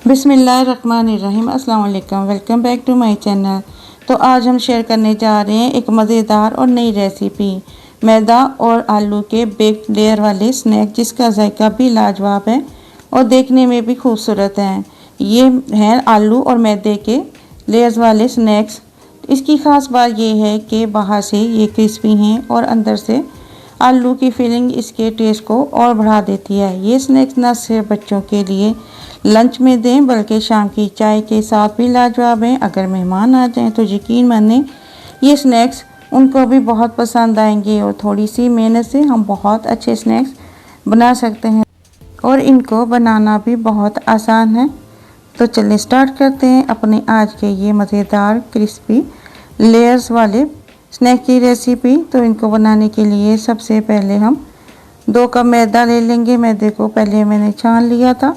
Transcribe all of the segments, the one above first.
बिस्मिल्लाहिर्रहमानिर्रहीम। अस्सलाम वालेकुम। Welcome back to my channel. तो आज हम शेयर करने जा रहे हैं एक मज़ेदार और नई रेसिपी, मैदा और आलू के बेक्ड लेयर वाले स्नैक, जिसका जायका भी लाजवाब है और देखने में भी खूबसूरत है। ये हैं आलू और मैदे के लेयर्स वाले स्नैक्स। इसकी ख़ास बात ये है कि बाहर से ये क्रिस्पी हैं और अंदर से आलू की फीलिंग इसके टेस्ट को और बढ़ा देती है। ये स्नैक्स न सिर्फ बच्चों के लिए लंच में दें, बल्कि शाम की चाय के साथ भी लाजवाब हैं। अगर मेहमान आ जाएं तो यकीन मानें ये स्नैक्स उनको भी बहुत पसंद आएंगे और थोड़ी सी मेहनत से हम बहुत अच्छे स्नैक्स बना सकते हैं और इनको बनाना भी बहुत आसान है। तो चलिए स्टार्ट करते हैं अपने आज के ये मज़ेदार क्रिस्पी लेयर्स वाले स्नैक की रेसिपी। तो इनको बनाने के लिए सबसे पहले हम 2 कप मैदा ले लेंगे। मैदे को पहले मैंने छान लिया था।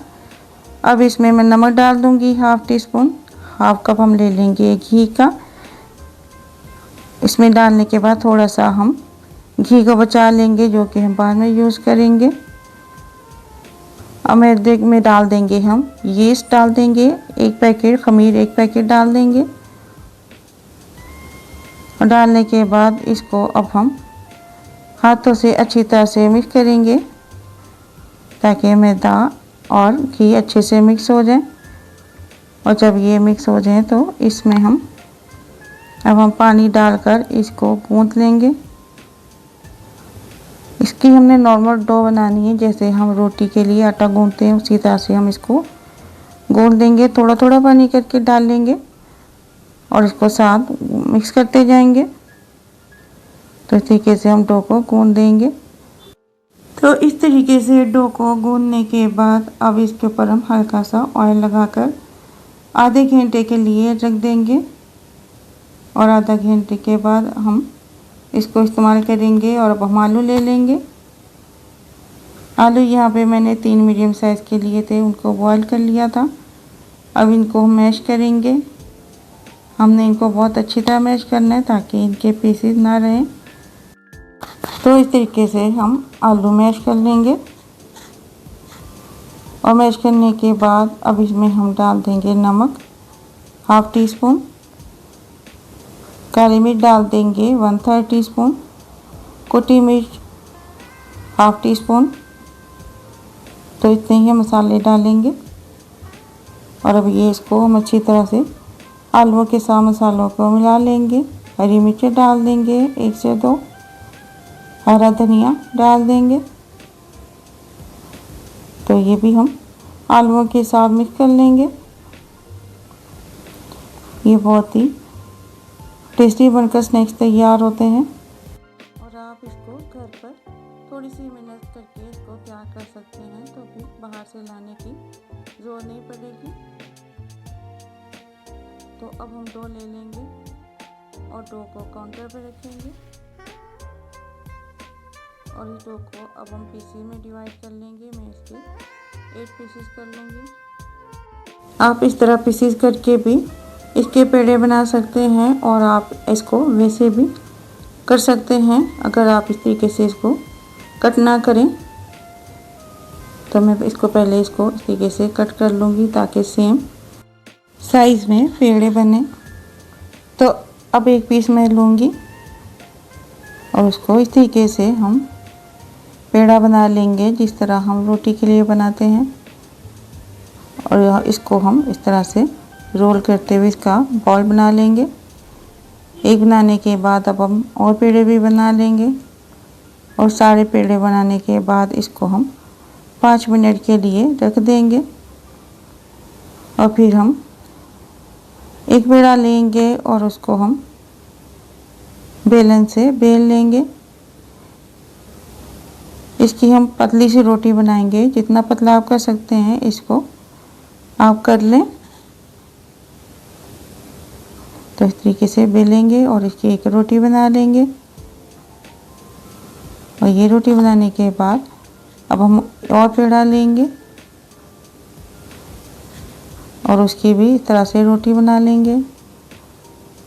अब इसमें मैं नमक डाल दूंगी half tea spoon. Half cup हम ले लेंगे घी का। इसमें डालने के बाद थोड़ा सा हम घी को बचा लेंगे, जो कि हम बाद में यूज़ करेंगे। अब मैदे में डाल देंगे हम यीस्ट डाल देंगे 1 पैकेट, खमीर 1 पैकेट डाल देंगे। और डालने के बाद इसको अब हम हाथों से अच्छी तरह से मिक्स करेंगे ताकि मैदा और घी अच्छे से मिक्स हो जाए। और जब ये मिक्स हो जाए तो इसमें हम पानी डालकर इसको गूंथ लेंगे। इसकी हमने नॉर्मल डो बनानी है, जैसे हम रोटी के लिए आटा गूंथते हैं उसी तरह से हम इसको गूंथ देंगे। थोड़ा थोड़ा पानी करके डाल लेंगे और इसको साथ मिक्स करते जाएंगे। तो इस तरीके से हम डो को गूंथ देंगे। तो इस तरीके से डो को गूंथने के बाद अब इसके ऊपर हम हल्का सा ऑयल लगाकर आधे घंटे के लिए रख देंगे। और आधा घंटे के बाद हम इसको इस्तेमाल करेंगे। और अब हम आलू ले लेंगे। आलू यहाँ पे मैंने 3 मीडियम साइज़ के लिए थे, उनको बॉईल कर लिया था। अब इनको हम मैश करेंगे। हमने इनको बहुत अच्छी तरह मैश करना है ताकि इनके पीसेस ना रहें। तो इस तरीके से हम आलू मैश कर लेंगे। और मैश करने के बाद अब इसमें हम डाल देंगे नमक हाफ़ टी स्पून, काली मिर्च डाल देंगे 1/3 टी स्पून, कुटी मिर्च हाफ़ टी स्पून। तो इतने ही मसाले डालेंगे। और अब ये इसको हम अच्छी तरह से आलूओं के साथ मसालों को मिला लेंगे। हरी मिर्चें डाल देंगे 1 से 2, हरा धनिया डाल देंगे। तो ये भी हम आलूओं के साथ मिक्स कर लेंगे। ये बहुत ही टेस्टी बनकर स्नैक्स तैयार होते हैं। और आप इसको घर पर थोड़ी सी मेहनत करके इसको तैयार कर सकते हैं, तो भी बाहर से लाने की ज़रूरत नहीं पड़ेगी। तो अब हम डो ले लेंगे और डो को काउंटर पर रखेंगे। और इस डो को अब हम पीसी में डिवाइड कर लेंगे। मैं इसके 8 पीसेस कर लूँगी। आप इस तरह पीसेस करके भी इसके पेड़े बना सकते हैं और आप इसको वैसे भी कर सकते हैं। अगर आप इस तरीके से इसको कट ना करें तो मैं इसको पहले इस तरीके से कट कर लूँगी ताकि सेम साइज़ में पेड़े बने। तो अब एक पीस मैं लूँगी और उसको इस तरीके से हम पेड़ा बना लेंगे, जिस तरह हम रोटी के लिए बनाते हैं। और इसको हम इस तरह से रोल करते हुए इसका बॉल बना लेंगे। एक बनाने के बाद अब हम और पेड़े भी बना लेंगे। और सारे पेड़े बनाने के बाद इसको हम 5 मिनट के लिए रख देंगे। और फिर हम एक पेड़ा लेंगे और उसको हम बेलन से बेल लेंगे। इसकी हम पतली सी रोटी बनाएंगे। जितना पतला आप कर सकते हैं इसको आप कर लें। तो इस तरीके से बेलेंगे और इसकी एक रोटी बना लेंगे। और ये रोटी बनाने के बाद अब हम और पेड़ा लेंगे और उसकी भी इस तरह से रोटी बना लेंगे।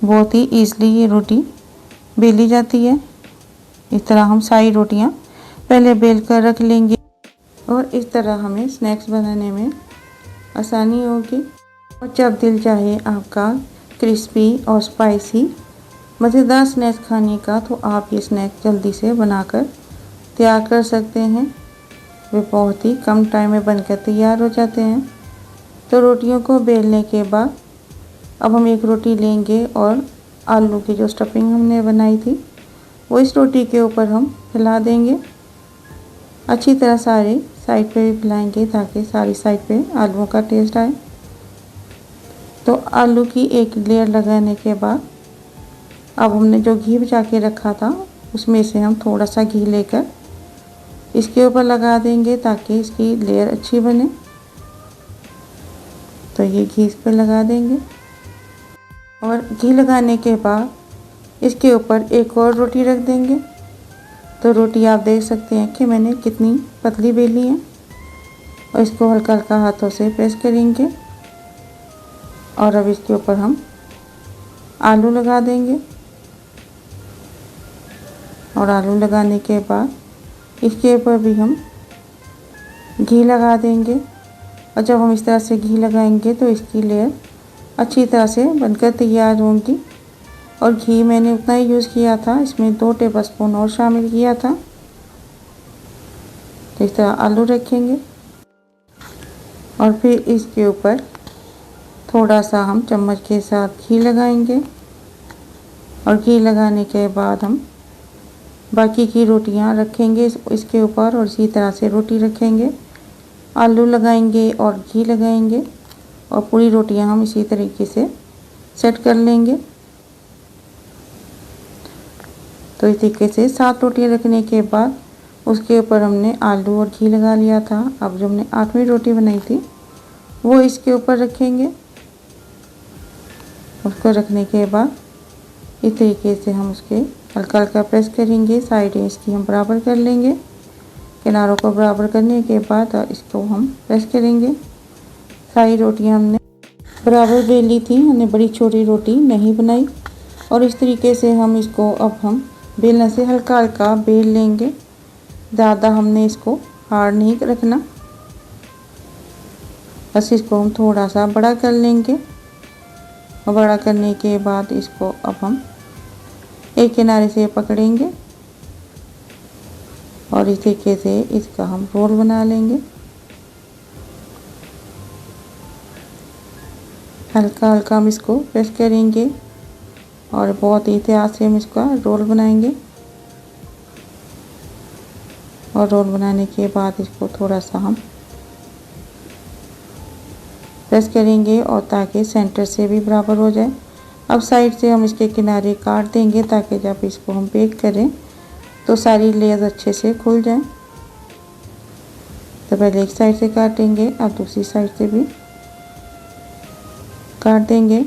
बहुत ही ईज़िली ये रोटी बेली जाती है। इस तरह हम सारी रोटियां पहले बेल कर रख लेंगे। और इस तरह हमें स्नैक्स बनाने में आसानी होगी। और जब दिल चाहे आपका क्रिस्पी और स्पाइसी मज़ेदार स्नैक्स खाने का, तो आप ये स्नैक जल्दी से बनाकर तैयार कर सकते हैं। वे बहुत ही कम टाइम में बनकर तैयार हो जाते हैं। तो रोटियों को बेलने के बाद अब हम एक रोटी लेंगे और आलू की जो स्टफिंग हमने बनाई थी वो इस रोटी के ऊपर हम फैला देंगे। अच्छी तरह सारे साइड पे भी फैलाएंगे ताकि सारी साइड पे आलूओं का टेस्ट आए। तो आलू की एक लेयर लगाने के बाद अब हमने जो घी बचा के रखा था उसमें से हम थोड़ा सा घी लेकर इसके ऊपर लगा देंगे ताकि इसकी लेयर अच्छी बने। तो ये घी इस पर लगा देंगे और घी लगाने के बाद इसके ऊपर एक और रोटी रख देंगे। तो रोटी आप देख सकते हैं कि मैंने कितनी पतली बेली है। और इसको हल्का हल्का हाथों से प्रेस करेंगे और अब इसके ऊपर हम आलू लगा देंगे। और आलू लगाने के बाद इसके ऊपर भी हम घी लगा देंगे। और जब हम इस तरह से घी लगाएंगे तो इसकी लेयर अच्छी तरह से बनकर तैयार होंगी। और घी मैंने उतना ही यूज़ किया था, इसमें 2 टेबलस्पून और शामिल किया था। तो इस तरह आलू रखेंगे और फिर इसके ऊपर थोड़ा सा हम चम्मच के साथ घी लगाएंगे। और घी लगाने के बाद हम बाकी की रोटियां रखेंगे इसके ऊपर और इसी तरह से रोटी रखेंगे। आलू लगाएंगे और घी लगाएंगे और पूरी रोटियां हम इसी तरीके से सेट कर लेंगे। तो इस तरीके से 7 रोटियां रखने के बाद उसके ऊपर हमने आलू और घी लगा लिया था। अब जो हमने 8वीं रोटी बनाई थी वो इसके ऊपर रखेंगे। उसको रखने के बाद इस तरीके से हम उसके हल्का हल्का प्रेस करेंगे। साइडें इसकी हम बराबर कर लेंगे। किनारों को बराबर करने के बाद इसको हम प्रेस करेंगे। सारी रोटियां हमने बराबर बेली थी, हमने बड़ी छोटी रोटी नहीं बनाई। और इस तरीके से हम इसको अब हम बेलने से हल्का हल्का बेल लेंगे। ज़्यादा हमने इसको हार्ड नहीं रखना, बस इसको हम थोड़ा सा बड़ा कर लेंगे। और बड़ा करने के बाद इसको अब हम एक किनारे से पकड़ेंगे और इस तरीके से इसका हम रोल बना लेंगे। हल्का हल्का हम इसको प्रेस करेंगे और बहुत ही एहतियात से हम इसका रोल बनाएंगे। और रोल बनाने के बाद इसको थोड़ा सा हम प्रेस करेंगे और ताकि सेंटर से भी बराबर हो जाए। अब साइड से हम इसके किनारे काट देंगे ताकि जब इसको हम बेक करें तो सारी लेयर्स अच्छे से खुल जाएं। तो पहले एक साइड से काटेंगे, अब दूसरी साइड से भी काट देंगे।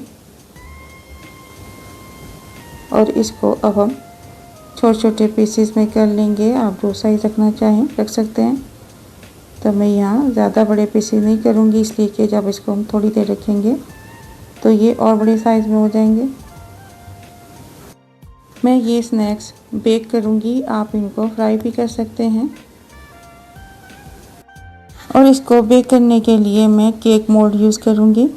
और इसको अब हम छोटे छोटे पीसेस में कर लेंगे। आप जो साइज रखना चाहें रख सकते हैं। तो मैं यहाँ ज़्यादा बड़े पीसेस नहीं करूँगी, इसलिए कि जब इसको हम थोड़ी देर रखेंगे तो ये और बड़े साइज़ में हो जाएंगे। मैं ये स्नैक्स बेक करूँगी, आप इनको फ्राई भी कर सकते हैं। और इसको बेक करने के लिए मैं केक मोल्ड यूज़ करूँगी।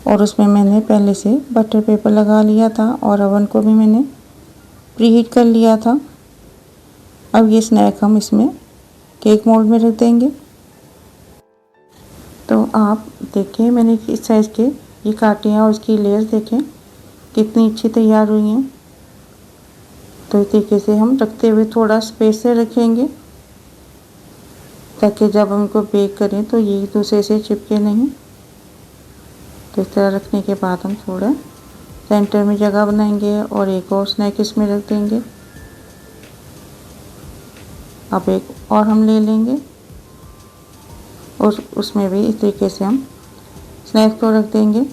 और उसमें मैंने पहले से बटर पेपर लगा लिया था और ओवन को भी मैंने प्रीहीट कर लिया था। अब ये स्नैक हम इसमें केक मोल्ड में रख देंगे। तो आप देखें मैंने इस साइज़ के ये काटे हैं और इसकी लेयर्स देखें कितनी अच्छी तैयार हुई हैं। तो इस तरीके से हम रखते हुए थोड़ा स्पेस से रखेंगे ताकि जब हम इनको बेक करें तो ये एक दूसरे से चिपके नहीं। तो इस तरह रखने के बाद हम थोड़ा सेंटर में जगह बनाएंगे और एक और स्नैक इसमें रख देंगे। अब एक और हम ले लेंगे और उसमें भी इस तरीके से हम स्नैक को रख देंगे।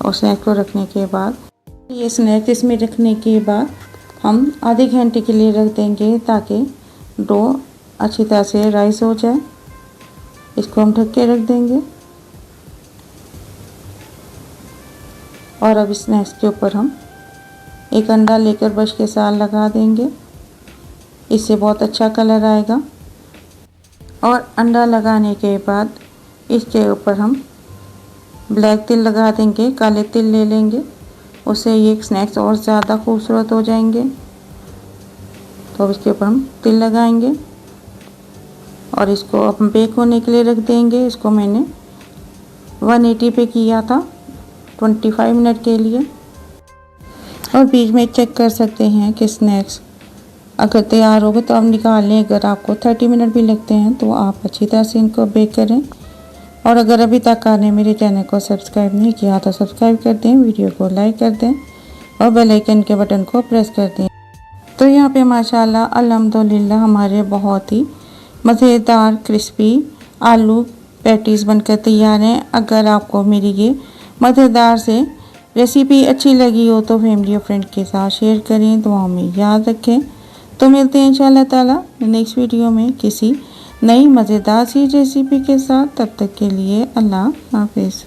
और स्नैक को रखने के बाद ये स्नैक इसमें रखने के बाद हम आधे घंटे के लिए रख देंगे ताकि डो अच्छी तरह से राइस हो जाए। इसको हम ढक के रख देंगे। और अब इस स्नैक्स के ऊपर हम एक अंडा लेकर ब्रश के साथ लगा देंगे, इससे बहुत अच्छा कलर आएगा। और अंडा लगाने के बाद इसके ऊपर हम ब्लैक तिल लगा देंगे, काले तिल ले लेंगे, उससे ये स्नैक्स और ज़्यादा खूबसूरत हो जाएंगे। तो अब इसके ऊपर हम तिल लगाएंगे और इसको अब हम बेक होने के लिए रख देंगे। इसको मैंने 180 पे किया था 25 मिनट के लिए। और बीच में चेक कर सकते हैं कि स्नैक्स अगर तैयार हो गए तो आप निकाल लें। अगर आपको 30 मिनट भी लगते हैं तो आप अच्छी तरह से इनको बेक करें। और अगर अभी तक आपने मेरे चैनल को सब्सक्राइब नहीं किया तो सब्सक्राइब कर दें, वीडियो को लाइक कर दें और बेल आइकन के बटन को प्रेस कर दें। तो यहाँ पे माशाल्लाह अल्हम्दुलिल्लाह हमारे बहुत ही मज़ेदार क्रिस्पी आलू पैटीज़ बनकर तैयार हैं। अगर आपको मेरी ये मज़ेदार से रेसिपी अच्छी लगी हो तो फैमिली और फ्रेंड के साथ शेयर करें, दुआओं में याद रखें। तो मिलते हैं इंशाअल्लाह ताला नेक्स्ट वीडियो में किसी नई मज़ेदार सी रेसिपी के साथ। तब तक के लिए अल्लाह हाफिज़।